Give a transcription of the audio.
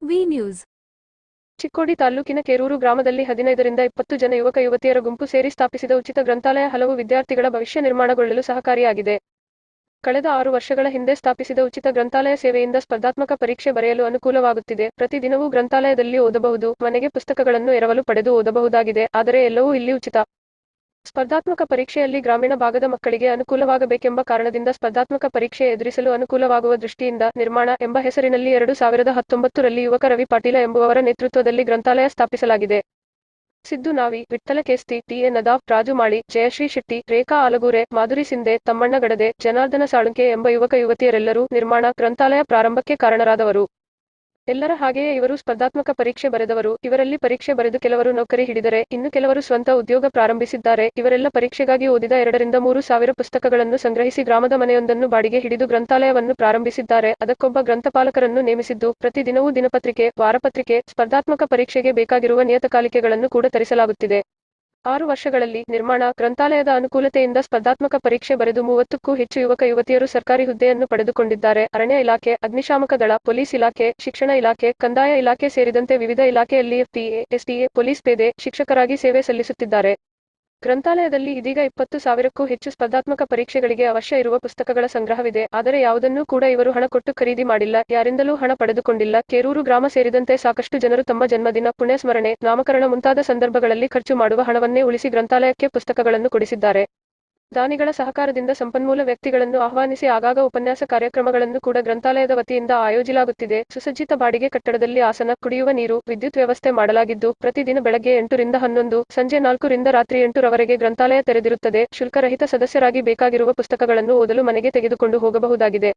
V news. Chikkodi ತಾಲ್ಲೂಕಿನ ಕೇರೂರು ಗ್ರಾಮದಲ್ಲಿ 15 ರಿಂದ 20 ಜನ ಯುವಕ ಯುವತಿಯರ ಗುಂಪು ಸೇರಿ ಸ್ಥಾಪಿಸಿದ ಉಚಿತ ಗ್ರಂಥಾಲಯ ಹಲವು ವಿದ್ಯಾರ್ಥಿಗಳ ಭವಿಷ್ಯ ನಿರ್ಮಾಣಗೊಳ್ಳಲು ಸಹಕಾರಿಯಾಗಿದೆ. ಕಳೆದ 6 ವರ್ಷಗಳ ಹಿಂದೆ ಸ್ಥಾಪಿಸಿದ ಉಚಿತ ಗ್ರಂಥಾಲಯ ಸೇವೆಯಿಂದ ಸ್ಪರ್ಧಾತ್ಮಕ ಪರೀಕ್ಷೆ ಬರೆಯಲು ಅನುಕೂಲವಾಗುತ್ತಿದೆ. ಪ್ರತಿದಿನವೂ ಗ್ರಂಥಾಲಯದಲ್ಲಿ ಓದಬಹುದು, ಮನೆಗೆ ಪುಸ್ತಕಗಳನ್ನು ಎರವಲು ಪಡೆದು ಓದಬಹುದಾಗಿದೆ. ಆದರೆ ಎಲ್ಲವೂ ಇಲ್ಲಿ ಉಚಿತ. ಸ್ಪರ್ಧಾತ್ಮಕ ಪರೀಕ್ಷೆಯಲ್ಲಿ ಗ್ರಾಮೀಣ ಭಾಗದ ಮಕ್ಕಳಿಗೆ ಅನುಕೂಲವಾಗಬೇಕೆಂಬ ಕಾರಣದಿಂದ ಸ್ಪರ್ಧಾತ್ಮಕ ಪರೀಕ್ಷೆ ಎದುರಿಸಲು ಅನುಕೂಲವಾಗುವ ದೃಷ್ಟಿಯಿಂದ ನಿರ್ಮಾಣ ಎಂಬ ಹೆಸರಿನಲ್ಲಿ 2019 ರಲ್ಲಿ ಯುವಕ ರವಿ ಪಾಟೀಲ ಎಂಬುವವರ ನೇತೃತ್ವದಲ್ಲಿ ಗ್ರಂಥಾಲಯ ಸ್ಥಾಪಿಸಲಾಗಿದೆ. ಸಿದ್ದು ನಾವಿ, ವಿಠ್ಠಲ ಕೇಸ್ತಿ, ಟಿ.ಎ. ನದಾಫ್, ರಾಜು ಮಾಳಿ, ಜಯಶ್ರೀ ಶೆಟ್ಟಿ, ರೇಖಾ ಆಲಗೂರೆ, ಮಾಧುರಿ ಸಿಂಧೆ, ತಮ್ಮಣ್ಣ ಗಡದೆ, ಜನಾರ್ದನ ಸಾಳುಂಕೆ ಎಂಬ ಯುವಕ ಯುವತಿಯರೆಲ್ಲರೂ ನಿರ್ಮಾಣ ಗ್ರಂಥಾಲಯ ಪ್ರಾರಂಭಕ್ಕೆ ಕಾರಣರಾದವರು. ಎಲ್ಲರ ಹಾಗೆಯೇ ಇವರು ಸ್ಪರ್ಧಾತ್ಮಕ ಪರೀಕ್ಷೆ ಬರೆದವರು. ಇವರಲ್ಲಿ ಪರೀಕ್ಷೆ ಬರೆದು ಕೆಲವರು ನೌಕರಿ ಹಿಡಿದರೆ, ಇನ್ನು ಕೆಲವರು ಸ್ವಂತ ಉದ್ಯೋಗ ಪ್ರಾರಂಭಿಸಿದ್ದಾರೆ. ಇವರೆಲ್ಲ ಪರೀಕ್ಷೆಗಾಗಿ ಓದಿದ 2 ರಿಂದ 3 ಸಾವಿರ ಪುಸ್ತಕಗಳನ್ನು ಸಂಗ್ರಹಿಸಿ ಗ್ರಾಮದ ಮನೆಯೊಂದನ್ನು ಬಾಡಿಗೆ ಹಿಡಿದು ಗ್ರಂಥಾಲಯವನ್ನು ಪ್ರಾರಂಭಿಸಿದ್ದಾರೆ. ಅದಕ್ಕೊಬ್ಬ ಗ್ರಂಥಪಾಲಕರನ್ನು ನೇಮಿಸಿದ್ದು, ಪ್ರತಿ ದಿನವೂ ದಿನಪತ್ರಿಕೆ, ವಾರಪತ್ರಿಕೆ, ಸ್ಪರ್ಧಾತ್ಮಕ ಪರೀಕ್ಷೆಗೆ ಬೇಕಾಗಿರುವ ನಿಯತಕಾಲಿಕೆಗಳನ್ನು ಕೂಡ ತರಿಸಲಾಗುತ್ತಿದೆ. 6 ವರ್ಷಗಳಲ್ಲಿ ನಿರ್ಮಾಣ ಗ್ರಂಥಾಲಯದ ಅನುಕೂಲತೆಯಿಂದ ಸ್ಪರ್ಧಾತ್ಮಕ ಪರೀಕ್ಷೆ ಬರೆದು 30ಕ್ಕೂ ಹೆಚ್ಚು ಯುವಕ ಯುವತಿಯರು ಸರ್ಕಾರಿ ಹುದ್ದೆಯನ್ನು ಪಡೆದುಕೊಂಡಿದ್ದಾರೆ. ಅರಣ್ಯ ಇಲಾಖೆ, ಅಗ್ನಿಶಾಮಕ ದಳ, ಪೊಲೀಸ್ ಇಲಾಖೆ, ಶಿಕ್ಷಣ ಇಲಾಖೆ, ಕಂದಾಯ ಇಲಾಖೆ ಸೇರಿದಂತೆ ವಿವಿಧ ಇಲಾಖೆಯಲ್ಲಿ ಎಫ್ಟಿಎ, ಎಸ್ಟಿಎ, ಪೊಲೀಸ್ ಪೇದೆ, ಶಿಕ್ಷಕರಾಗಿ ಸೇವೆ ಸಲ್ಲಿಸುತ್ತಿದ್ದಾರೆ. ಗ್ರಂಥಾಲಯದಲ್ಲಿ ಇದೀಗ 20,000ಕ್ಕೂ ಹೆಚ್ಚು ಸ್ಪರ್ಧಾತ್ಮಕ ಪರೀಕ್ಷೆಗಳಿಗೆ ಅವಶ್ಯ ಇರುವ ಪುಸ್ತಕಗಳ ಸಂಗ್ರಹವಿದೆ. ಆದರೆ ಯಾವುದನ್ನೂ ಕೂಡ ಇವರು ಹಣ ಕೊಟ್ಟು ಖರೀದಿ ಮಾಡಿಲ್ಲ, ಯಾರಿಂದಲೂ ಹಣ ಪಡೆದುಕೊಂಡಿಲ್ಲ. ಕೇರೂರು ಗ್ರಾಮ ಸೇರಿದಂತೆ ಸಾಕಷ್ಟು ಜನರು ತಮ್ಮ ಜನ್ಮದಿನ, ಪುಣ್ಯಸ್ಮರಣೆ, ನಾಮಕರಣ ಮುಂತಾದ ಸಂದರ್ಭಗಳಲ್ಲಿ ಖರ್ಚು ಮಾಡುವ ಹಣವನ್ನೇ ಉಳಿಸಿ ಗ್ರಂಥಾಲಯಕ್ಕೆ ಪುಸ್ತಕಗಳನ್ನು ಕೊಡಿಸಿದ್ದಾರೆ. ದಾನಿಗಳ ಸಹಕಾರದಿಂದ ಸಂಪನ್ಮೂಲ ವ್ಯಕ್ತಿಗಳನ್ನು ಆಹ್ವಾನಿಸಿ ಆಗಾಗ ಉಪನ್ಯಾಸ ಕಾರ್ಯಕ್ರಮಗಳನ್ನು ಕೂಡ ಗ್ರಂಥಾಲಯದ ವತಿಯಿಂದ ಆಯೋಜಿಸಲಾಗುತ್ತಿದೆ. ಸುಸಜ್ಜಿತ ಬಾಡಿಗೆ ಕಟ್ಟಡದಲ್ಲಿ ಆಸನ, ಕುಡಿಯುವ ನೀರು, ವಿದ್ಯುತ್ ವ್ಯವಸ್ಥೆ ಮಾಡಲಾಗಿದ್ದು, ಪ್ರತಿದಿನ ಬೆಳಗ್ಗೆ 8 ರಿಂದ 11, ಸಂಜೆ 4 ರಿಂದ ರಾತ್ರಿ 8 ರವರೆಗೆ ಗ್ರಂಥಾಲಯ ತೆರೆದಿರುತ್ತದೆ. ಶುಲ್ಕರಹಿತ ಸದಸ್ಯರಾಗಿ ಬೇಕಾಗಿರುವ ಪುಸ್ತಕಗಳನ್ನು ಓದಲು ಮನೆಗೆ ತೆಗೆದುಕೊಂಡು ಹೋಗಬಹುದಾಗಿದೆ.